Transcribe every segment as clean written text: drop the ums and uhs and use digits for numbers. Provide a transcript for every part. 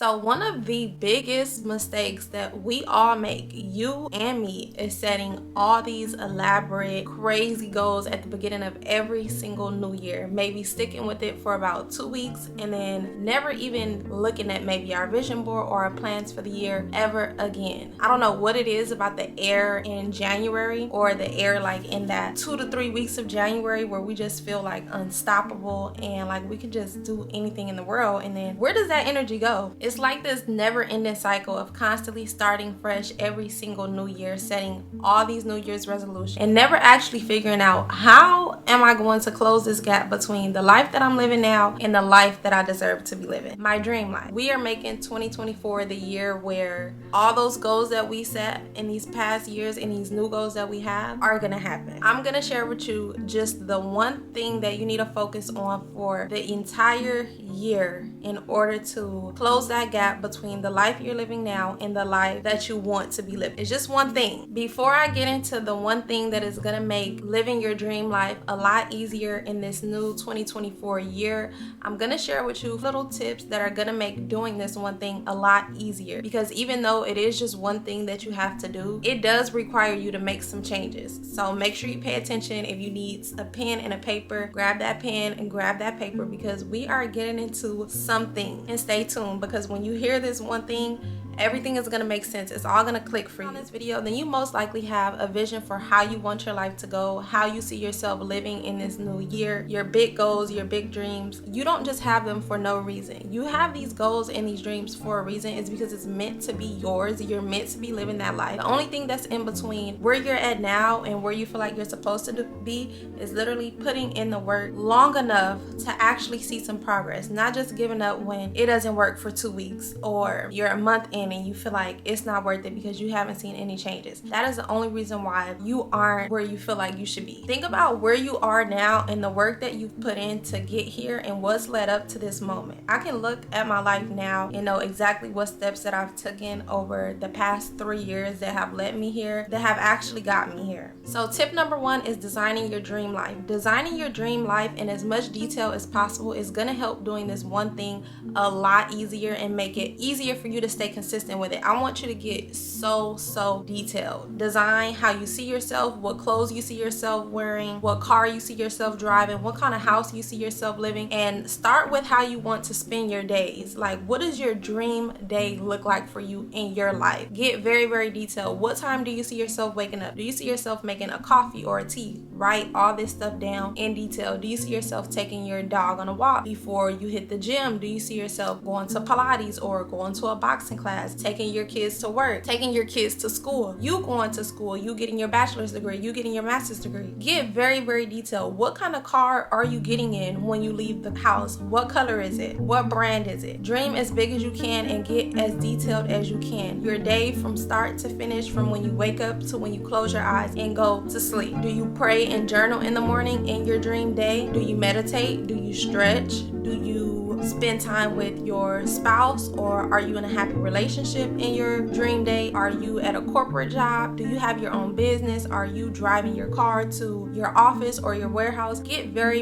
So one of the biggest mistakes that we all make, you and me, is setting all these elaborate, crazy goals at the beginning of every single new year. Maybe sticking with it for about 2 weeks and then never even looking at maybe our vision board or our plans for the year ever again. I don't know what it is about the air in January, or the air like in that 2 to 3 weeks of January, where we just feel like unstoppable and like we can just do anything in the world. And then where does that energy go? It's like this never-ending cycle of constantly starting fresh every single new year, setting all these New Year's resolutions and never actually figuring out, how am I going to close this gap between the life that I'm living now and the life that I deserve to be living, my dream life. We are making 2024 the year where all those goals that we set in these past years and these new goals that we have are gonna happen. I'm gonna share with you just the one thing that you need to focus on for the entire year in order to close that gap between the life you're living now and the life that you want to be living. It's just one thing. Before I get into the one thing that is gonna make living your dream life a lot easier in this new 2024 year, I'm gonna share with you little tips that are gonna make doing this one thing a lot easier. Because even though it is just one thing that you have to do, it does require you to make some changes. So make sure you pay attention. If you need a pen and a paper, grab that pen and grab that paper, because we are getting into something. And stay tuned, because when you hear this one thing, everything is going to make sense. It's all going to click for you. On this video, then you most likely have a vision for how you want your life to go, how you see yourself living in this new year, your big goals, your big dreams. You don't just have them for no reason. You have these goals and these dreams for a reason. It's because it's meant to be yours. You're meant to be living that life. The only thing that's in between where you're at now and where you feel like you're supposed to be is literally putting in the work long enough to actually see some progress, not just giving up when it doesn't work for 2 weeks or you're a month in and you feel like it's not worth it because you haven't seen any changes. That is the only reason why you aren't where you feel like you should be. Think about where you are now and the work that you've put in to get here and what's led up to this moment. I can look at my life now and know exactly what steps that I've taken over the past 3 years that have led me here, that have actually got me here. So tip number 1 is designing your dream life. Designing your dream life in as much detail as possible is going to help doing this one thing a lot easier and make it easier for you to stay consistent with it. I want you to get so detailed. Design how you see yourself, what clothes you see yourself wearing, what car you see yourself driving, what kind of house you see yourself living, and start with how you want to spend your days. Like, what does your dream day look like for you in your life? Get very detailed. What time do you see yourself waking up? Do you see yourself making a coffee or a tea? Write all this stuff down in detail. Do you see yourself taking your dog on a walk before you hit the gym? Do you see yourself going to Pilates or going to a boxing class, taking your kids to work, taking your kids to school, you going to school, you getting your bachelor's degree, you getting your master's degree? Get very detailed. What kind of car are you getting in when you leave the house? What color is it? What brand is it? Dream as big as you can and get as detailed as you can. Your day from start to finish, from when you wake up to when you close your eyes and go to sleep. Do you pray and journal in the morning in your dream day? Do you meditate? Do you stretch? Do you spend time with your spouse, or are you in a happy relationship in your dream day? Are you at a corporate job? Do you have your own business? Are you driving your car to your office or your warehouse? Get very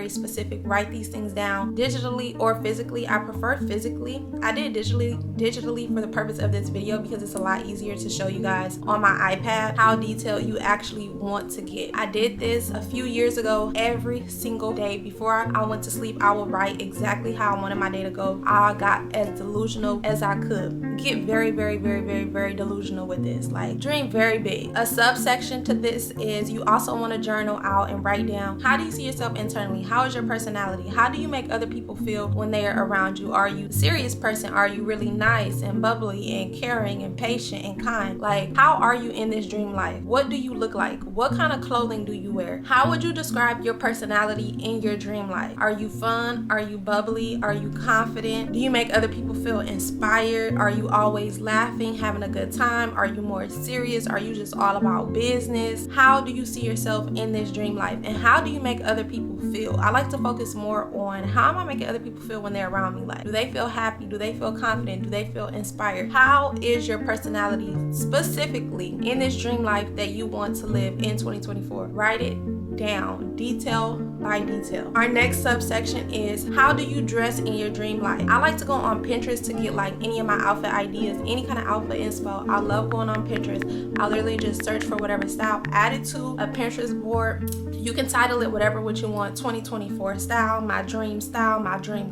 specific. Write these things down digitally or physically. I prefer physically. I did digitally for the purpose of this video because it's a lot easier to show you guys on my iPad how detailed you actually want to get. I did this a few years ago. Every single day before I went to sleep, I would write exactly how I wanted my day to go. I got as delusional as I could. Get very delusional with this. Like, dream very big. A subsection to this is you also want to journal out and write down, how do you see yourself internally? How is your personality? How do you make other people feel when they are around you? Are you a serious person? Are you really nice and bubbly and caring and patient and kind? Like, how are you in this dream life? What do you look like? What kind of clothing do you wear? How would you describe your personality in your dream life? Are you fun? Are you bubbly? Are you confident? Do you make other people feel inspired? Are you always laughing, having a good time? Are you more serious? Are you just all about business? How do you see yourself in this dream life? And how do you make other people feel? I like to focus more on how am I making other people feel when they're around me? Like, do they feel happy? Do they feel confident? Do they feel inspired? How is your personality specifically in this dream life that you want to live in 2024? Write it down, detail by detail. Our next subsection is, how do you dress in your dream life? I like to go on Pinterest to get like any of my outfit ideas, any kind of outfit inspo. I love going on Pinterest. I literally just search for whatever style, add it to a Pinterest board. You can title it whatever what you want, 2024 style, my dream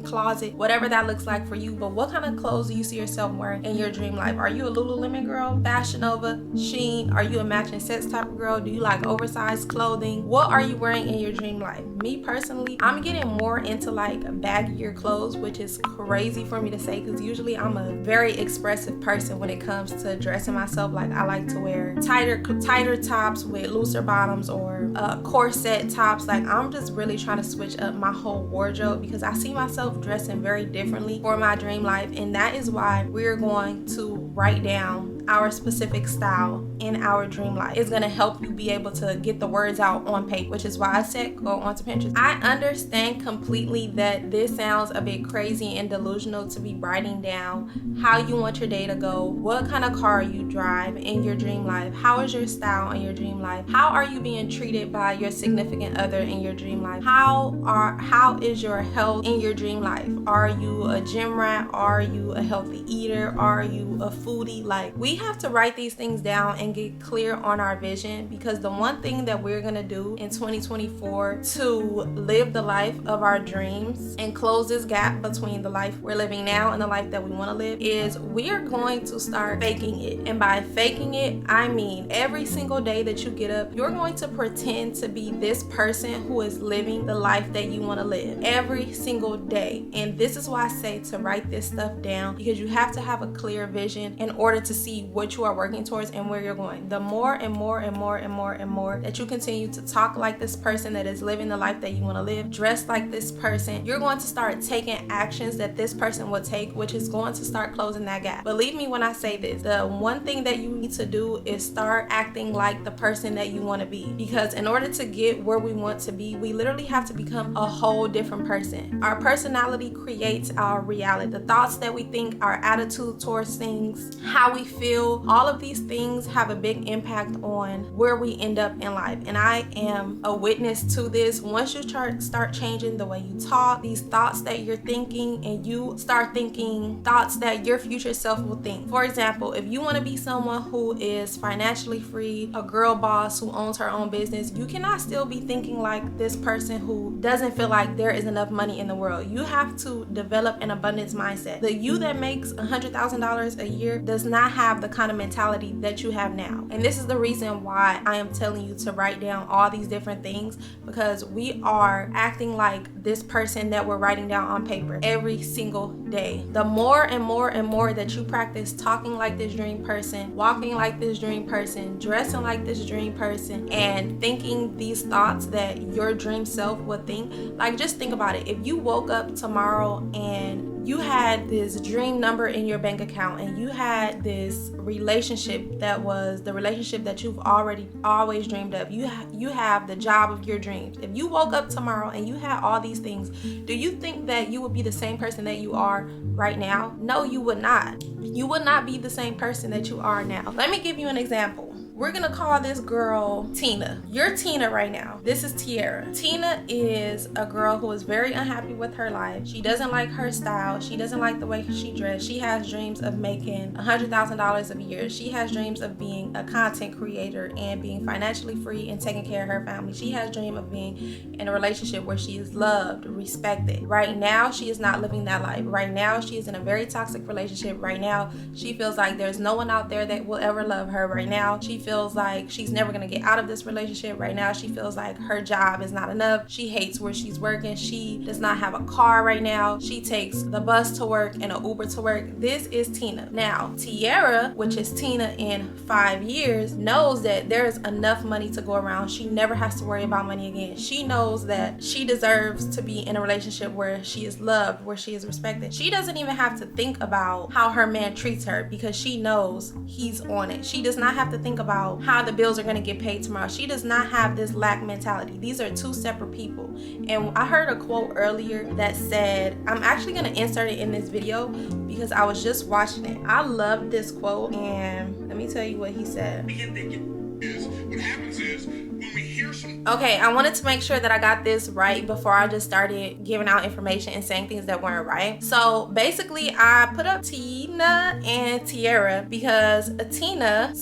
closet, whatever that looks like for you. But what kind of clothes do you see yourself wearing in your dream life? Are you a Lululemon girl, Fashion Nova, Shein? Are you a matching sets type of girl? Do you like oversized clothing? What are you wearing in your dream life? Me personally, I'm getting more into like baggier clothes, which is crazy for me to say because usually I'm a very expressive person when it comes to dressing myself. Like I like to wear tighter tops with looser bottoms or corset tops. Like I'm just really trying to switch up my whole wardrobe because I see myself dressing very differently for my dream life, and that is why we're going to write down our specific style in our dream life. It's going to help you be able to get the words out on paper, which is why I said go onto Pinterest. I understand completely that this sounds a bit crazy and delusional to be writing down how you want your day to go, what kind of car you drive in your dream life, how is your style in your dream life, how are you being treated by your significant other in your dream life, how is your health in your dream life, are you a gym rat, are you a healthy eater, are you a foodie? Like we have to write these things down and get clear on our vision, because the one thing that we're gonna do in 2024 to live the life of our dreams and close this gap between the life we're living now and the life that we want to live is we are going to start faking it. And by faking it, I mean every single day that you get up, you're going to pretend to be this person who is living the life that you want to live every single day. And this is why I say to write this stuff down, because you have to have a clear vision in order to see what you are working towards and where you're going. The more and more that you continue to talk like this person that is living the life that you want to live, dress like this person, you're going to start taking actions that this person would take, which is going to start closing that gap. Believe me when I say this, the one thing that you need to do is start acting like the person that you want to be, because in order to get where we want to be, we literally have to become a whole different person. Our personality creates our reality. The thoughts that we think, our attitude towards things, how we feel, all of these things have a big impact on where we end up in life. And I am a witness to this. Once you start changing the way you talk, these thoughts that you're thinking, and you start thinking thoughts that your future self will think. For example, if you want to be someone who is financially free, a girl boss who owns her own business, you cannot still be thinking like this person who doesn't feel like there is enough money in the world. You have to develop an abundance mindset. The you that makes $100,000 a year does not have the kind of mentality that you have now. And this is the reason why I am telling you to write down all these different things, because we are acting like this person that we're writing down on paper every single day. The more and more that you practice talking like this dream person, walking like this dream person, dressing like this dream person, and thinking these thoughts that your dream self would think, like just think about it. If you woke up tomorrow and you had this dream number in your bank account, and you had this relationship that was the relationship that you've always dreamed of, you have the job of your dreams. If you woke up tomorrow and you had all these things, do you think that you would be the same person that you are right now? No, you would not. You would not be the same person that you are now. Let me give you an example. We're gonna call this girl Tina. You're Tina right now. This is Tiara. Tina is a girl who is very unhappy with her life. She doesn't like her style. She doesn't like the way she dressed. She has dreams of making $100,000 a year. She has dreams of being a content creator and being financially free and taking care of her family. She has a dream of being in a relationship where she is loved, respected. Right now, she is not living that life. Right now, she is in a very toxic relationship. Right now, she feels like there's no one out there that will ever love her. Right now, she feels like she's never gonna get out of this relationship. Right now, she feels like her job is not enough. She hates where she's working. She does not have a car right now. She takes the bus to work and an Uber to work. This is Tina. Now, Tiara, which is Tina in 5 years, knows that there's enough money to go around. She never has to worry about money again. She knows that she deserves to be in a relationship where she is loved, where she is respected. She doesn't even have to think about how her man treats her, because she knows he's on it. She does not have to think about how the bills are going to get paid tomorrow. She does not have this lack mentality. These are two separate people. And I heard a quote earlier that said, I'm actually going to insert it in this video because I was just watching it. I love this quote, and let me tell you what he said. What happens is when we hear life.I. Okay, I wanted to make sure that I got this right before I just started giving out information and saying things that weren't right. So basically, I put up Tina and Tiara because Tina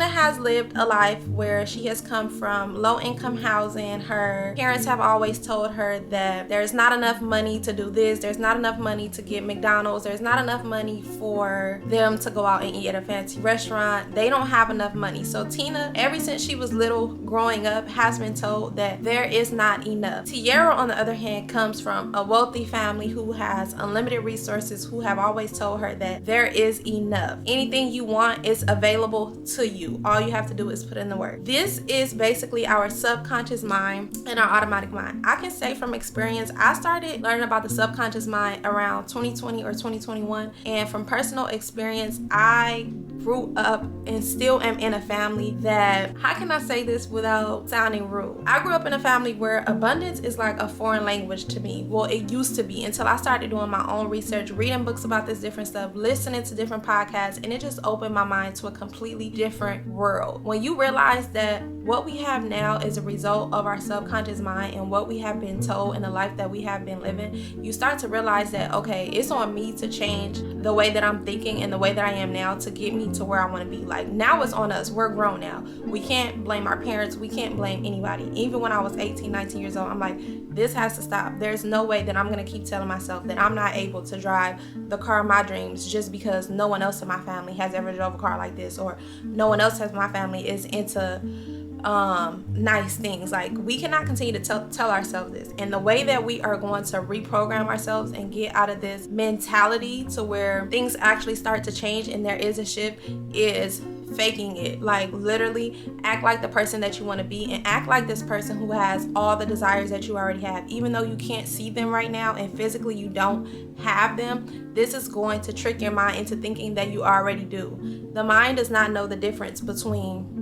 has lived a life where she has come from low-income housing. Her parents have always told her that there's not enough money to do this, there's not enough money to get McDonald's, there's not enough money for them to go out and eat at a fancy restaurant. They don't have enough money. So Tina, ever since she was little growing up, has been told that there is not enough. Tiara, on the other hand, comes from a wealthy family who has unlimited resources, who have always told her that there is enough. Anything you want is available to you. All you have to do is put in the work. This is basically our subconscious mind and our automatic mind. I can say from experience, I started learning about the subconscious mind around 2020 or 2021, and from personal experience, I grew up and still am in a family that, how can I say this without sounding rude? I grew up in a family where abundance is like a foreign language to me. Well, it used to be, until I started doing my own research, reading books about this different stuff, listening to different podcasts, and it just opened my mind to a completely different world. When you realize that what we have now is a result of our subconscious mind and what we have been told in the life that we have been living, you start to realize that, okay, it's on me to change the way that I'm thinking and the way that I am now to get me to where I want to be. Like, now it's on us. We're grown now. We can't blame our parents. We can't blame anybody. Even when I was 18, 19 years old, I'm like, this has to stop. There's no way that I'm going to keep telling myself that I'm not able to drive the car of my dreams just because no one else in my family has ever drove a car like this, or no one else in my family is into nice things. Like, we cannot continue to tell ourselves this. And the way that we are going to reprogram ourselves and get out of this mentality to where things actually start to change and there is a shift is faking it. Like, literally act like the person that you want to be, and act like this person who has all the desires that you already have, even though you can't see them right now and physically you don't have them. This is going to trick your mind into thinking that you already do. The mind does not know the difference between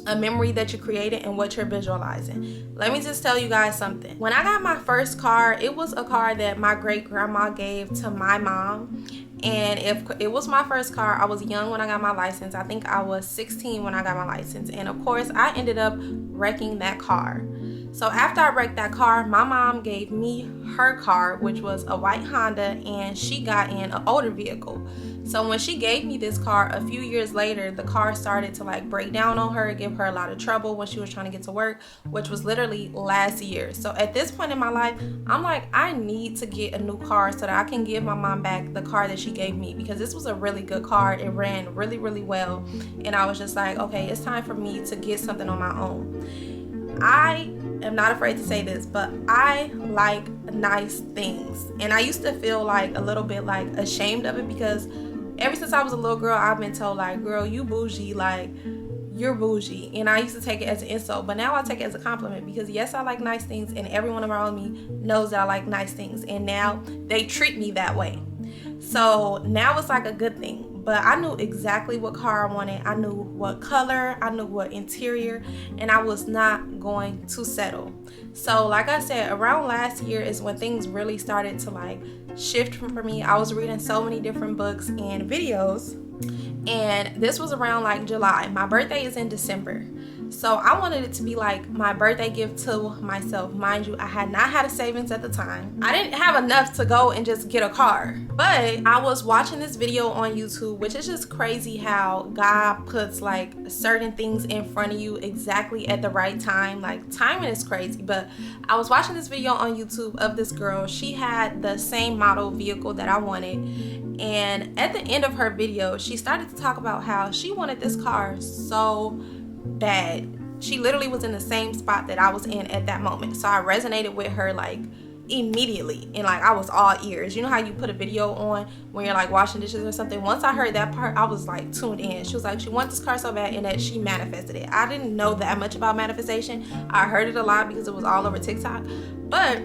a memory that you created and what you're visualizing. Let me just tell you guys something. When I got my first car, it was a car that my great grandma gave to my mom. And if it was my first car, I was young when I got my license. I think I was 16 when I got my license. And of course, I ended up wrecking that car. So after I wrecked that car, my mom gave me her car, which was a white Honda, and she got in an older vehicle. So when she gave me this car a few years later, the car started to like break down on her, give her a lot of trouble when she was trying to get to work, which was literally last year. So at this point in my life, I'm like, I need to get a new car so that I can give my mom back the car that she gave me, because this was a really good car. It ran really, really well. And I was just like, okay, it's time for me to get something on my own. I am not afraid to say this, but I like nice things. And I used to feel like a little bit like ashamed of it, because ever since I was a little girl, I've been told like, girl, you bougie, like you're bougie. And I used to take it as an insult, but now I take it as a compliment, because yes, I like nice things, and everyone around me knows that I like nice things, and now they treat me that way. So now it's like a good thing. But I knew exactly what car I wanted. I knew what color, I knew what interior, and I was not going to settle. So like I said, around last year is when things really started to like shift for me. I was reading so many different books and videos, and this was around like July. My birthday is in December. So I wanted it to be like my birthday gift to myself. Mind you, I had not had a savings at the time. I didn't have enough to go and just get a car. But I was watching this video on YouTube, which is just crazy how God puts like certain things in front of you exactly at the right time. Like, timing is crazy. But I was watching this video on YouTube of this girl. She had the same model vehicle that I wanted. And at the end of her video, she started to talk about how she wanted this car so bad. She literally was in the same spot that I was in at that moment. So I resonated with her like immediately, and like I was all ears. You know how you put a video on when you're like washing dishes or something? Once I heard that part, I was like tuned in. She was like, she wants this car so bad, and that she manifested it. I didn't know that much about manifestation. I heard it a lot because it was all over TikTok, but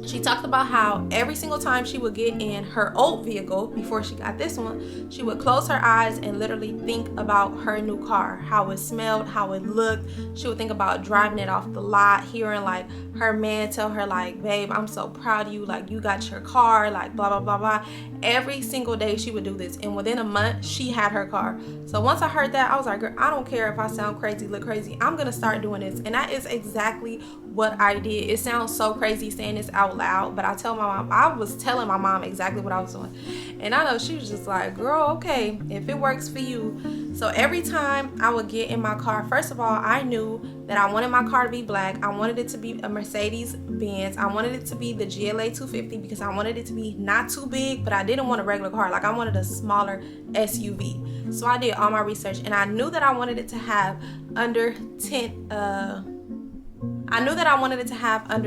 She talked about how every single time she would get in her old vehicle before she got this one, she would close her eyes and literally think about her new car, how it smelled, how it looked. She would think about driving it off the lot, hearing like her man tell her like, babe, I'm so proud of you, like you got your car, like blah blah blah blah. Every single day she would do this, and within a month she had her car. So once I heard that, I was like, girl, I don't care if I sound crazy, look crazy, I'm gonna start doing this. And that is exactly what I did. It sounds so crazy saying this out loud, but I was telling my mom exactly what I was doing. And I know she was just like, girl, okay, if it works for you. So every time I would get in my car, first of all, I knew that I wanted my car to be black. I wanted it to be a Mercedes Benz. I wanted it to be the GLA 250 because I wanted it to be not too big, but I didn't want a regular car. Like I wanted a smaller SUV. So I did all my research, and I knew that I wanted it to have under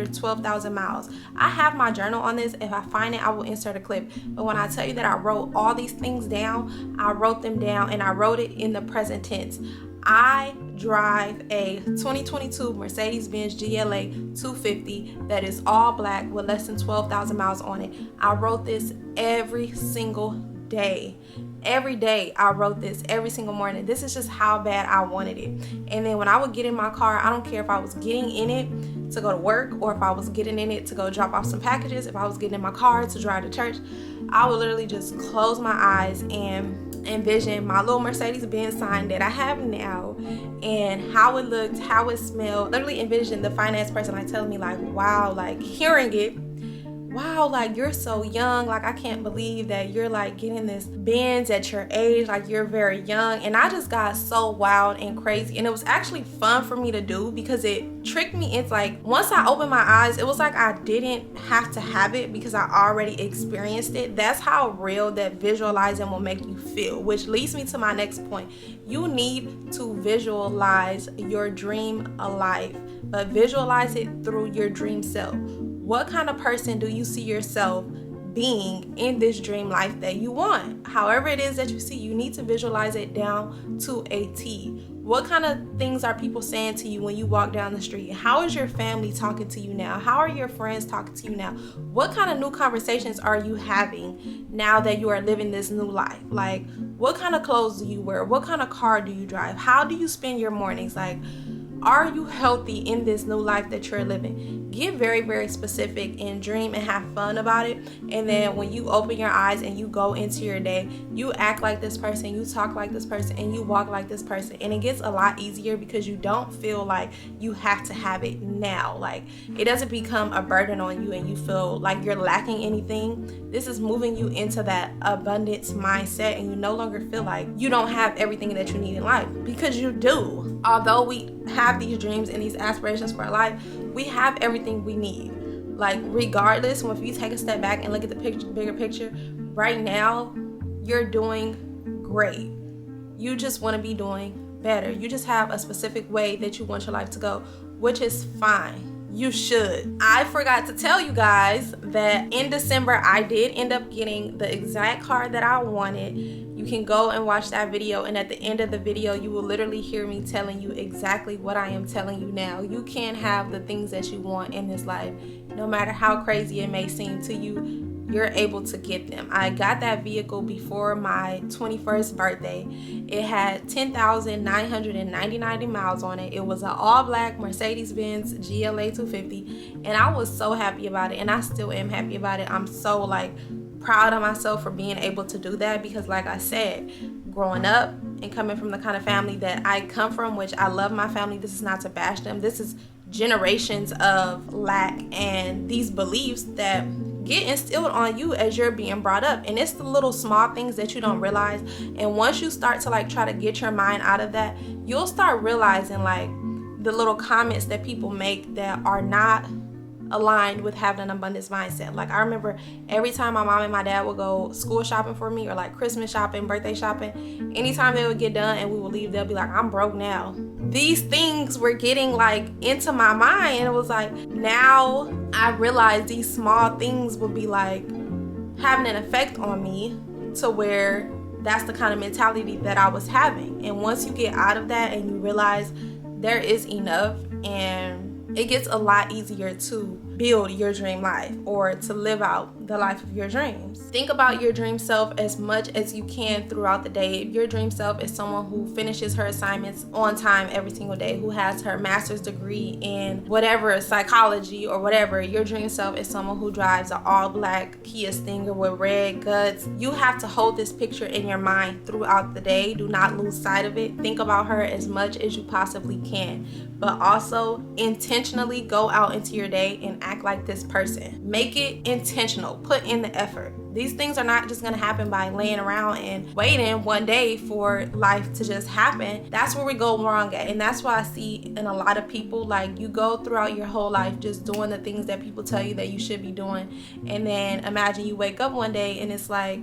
12,000 miles. I have my journal on this. If I find it, I will insert a clip. But when I tell you that I wrote all these things down, I wrote them down and I wrote it in the present tense. I drive a 2022 Mercedes-Benz GLA 250 that is all black with less than 12,000 miles on it. I wrote this every single day. Every day I wrote this, every single morning. This is just how bad I wanted it. And then when I would get in my car, I don't care if I was getting in it to go to work or if I was getting in it to go drop off some packages, if I was getting in my car to drive to church, I would literally just close my eyes and envision my little Mercedes-Benz sign that I have now and how it looked, how it smelled. Literally envision the finance person like telling me like, wow, like hearing it, wow, like you're so young, like I can't believe that you're like getting this Benz at your age, like you're very young. And I just got so wild and crazy, and it was actually fun for me to do because it tricked me into like, once I opened my eyes, it was like I didn't have to have it because I already experienced it. That's how real that visualizing will make you feel, which leads me to my next point. You need to visualize your dream alive, but visualize it through your dream self. What kind of person do you see yourself being in this dream life that you want? However it is that you see, you need to visualize it down to a T. What kind of things are people saying to you when you walk down the street? How is your family talking to you now? How are your friends talking to you now? What kind of new conversations are you having now that you are living this new life? Like, what kind of clothes do you wear? What kind of car do you drive? How do you spend your mornings? Like, are you healthy in this new life that you're living? Get very, very specific and dream and have fun about it. And then when you open your eyes and you go into your day, you act like this person, you talk like this person, and you walk like this person. And it gets a lot easier because you don't feel like you have to have it now. Like, it doesn't become a burden on you and you feel like you're lacking anything. This is moving you into that abundance mindset, and you no longer feel like you don't have everything that you need in life, because you do. Although we have these dreams and these aspirations for our life, we have everything we need. Like, regardless, if you take a step back and look at the bigger picture, right now you're doing great. You just want to be doing better. You just have a specific way that you want your life to go, which is fine. You should. I forgot to tell you guys that in December I did end up getting the exact car that I wanted. You can go and watch that video, and at the end of the video you will literally hear me telling you exactly what I am telling you now. You can have the things that you want in this life. No matter how crazy it may seem to you, you're able to get them. I got that vehicle before my 21st birthday. It had 10,999 miles on it. It was an all-black Mercedes-Benz GLA 250, and I was so happy about it, and I still am happy about it. I'm so like proud of myself for being able to do that, because like I said, growing up and coming from the kind of family that I come from, which I love my family, this is not to bash them, this is generations of lack and these beliefs that get instilled on you as you're being brought up. And it's the little small things that you don't realize, and once you start to like try to get your mind out of that, you'll start realizing like the little comments that people make that are not aligned with having an abundance mindset. Like, I remember every time my mom and my dad would go school shopping for me, or like Christmas shopping, birthday shopping, anytime they would get done and we would leave, they'll be like, I'm broke now. These things were getting like into my mind, and it was like, now I realize these small things would be like having an effect on me, to where that's the kind of mentality that I was having. And once you get out of that and you realize there is enough, and it gets a lot easier to build your dream life or to live out the life of your dreams. Think about your dream self as much as you can throughout the day. If your dream self is someone who finishes her assignments on time every single day, who has her master's degree in whatever, psychology or whatever, your dream self is someone who drives an all-black Kia Stinger with red guts. You have to hold this picture in your mind throughout the day. Do not lose sight of it. Think about her as much as you possibly can, but also intentionally go out into your day and act like this person. Make it intentional. Put in the effort. These things are not just going to happen by laying around and waiting one day for life to just happen. That's where we go wrong at. And that's why I see in a lot of people, like, you go throughout your whole life just doing the things that people tell you that you should be doing. And then imagine you wake up one day and it's like,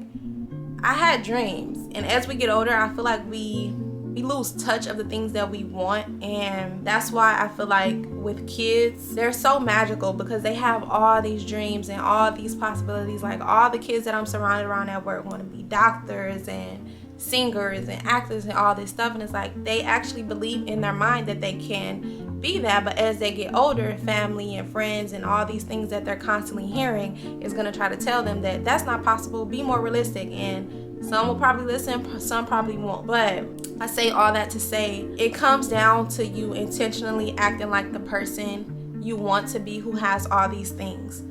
I had dreams. And as we get older, I feel like we lose touch of the things that we want. And that's why I feel like with kids, they're so magical because they have all these dreams and all these possibilities. Like, all the kids that I'm surrounded around at work want to be doctors and singers and actors and all this stuff. And it's like they actually believe in their mind that they can be that. But as they get older, family and friends and all these things that they're constantly hearing is going to try to tell them that that's not possible. Be more realistic. And some will probably listen, some probably won't. But I say all that to say it comes down to you intentionally acting like the person you want to be, who has all these things.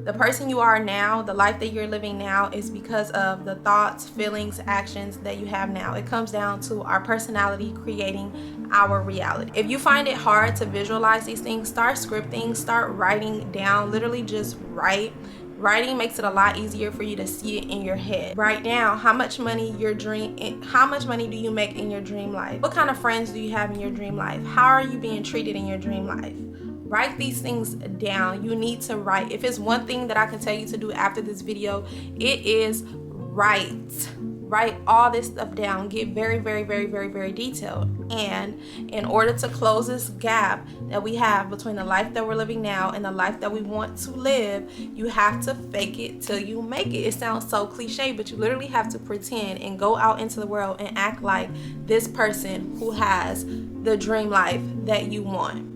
The person you are now, the life that you're living now, is because of the thoughts, feelings, actions that you have now. It comes down to our personality creating our reality. If you find it hard to visualize these things, start scripting, start writing down. Literally just write. Writing makes it a lot easier for you to see it in your head. Write down how much money do you make in your dream life? What kind of friends do you have in your dream life? How are you being treated in your dream life? Write these things down. You need to write. If it's one thing that I can tell you to do after this video, it is write. Write all this stuff down. Get very, very, very, very, very detailed. And in order to close this gap that we have between the life that we're living now and the life that we want to live, you have to fake it till you make it. It sounds so cliche, but you literally have to pretend and go out into the world and act like this person who has the dream life that you want.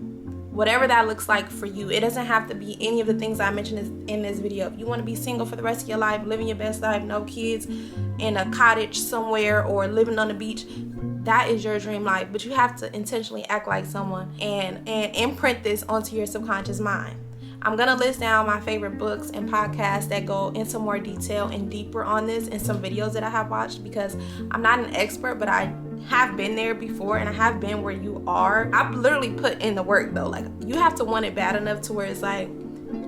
Whatever that looks like for you. It doesn't have to be any of the things I mentioned in this video. If you want to be single for the rest of your life, living your best life, no kids, in a cottage somewhere, or living on the beach, that is your dream life. But you have to intentionally act like someone and imprint this onto your subconscious mind. I'm going to list down my favorite books and podcasts that go into more detail and deeper on this, and some videos that I have watched, because I'm not an expert, but I have been there before and I have been where you are. I've literally put in the work though. Like, you have to want it bad enough to where it's like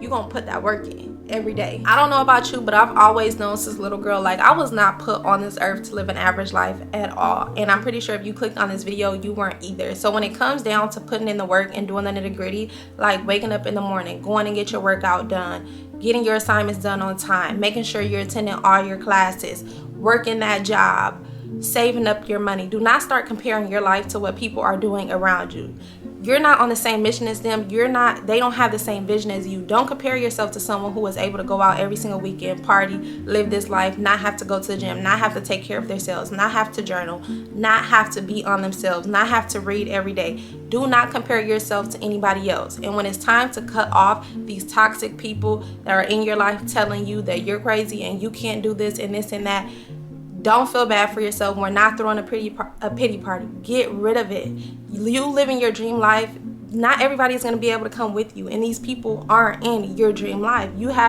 you're gonna put that work in every day. I don't know about you, but I've always known since a little girl, like, I was not put on this earth to live an average life at all. And I'm pretty sure if you clicked on this video, you weren't either. So when it comes down to putting in the work and doing the nitty-gritty, like waking up in the morning, going and get your workout done, getting your assignments done on time, making sure you're attending all your classes, working that job, saving up your money. Do not start comparing your life to what people are doing around you. You're not on the same mission as them. They don't have the same vision as you. Don't compare yourself to someone who is able to go out every single weekend, party, live this life, not have to go to the gym, not have to take care of themselves, not have to journal, not have to be on themselves, not have to read every day. Do not compare yourself to anybody else. And when it's time to cut off these toxic people that are in your life telling you that you're crazy and you can't do this and this and that, don't feel bad for yourself. We're not throwing a pity party. Get rid of it. You living your dream life, not everybody is going to be able to come with you, and these people aren't in your dream life. You have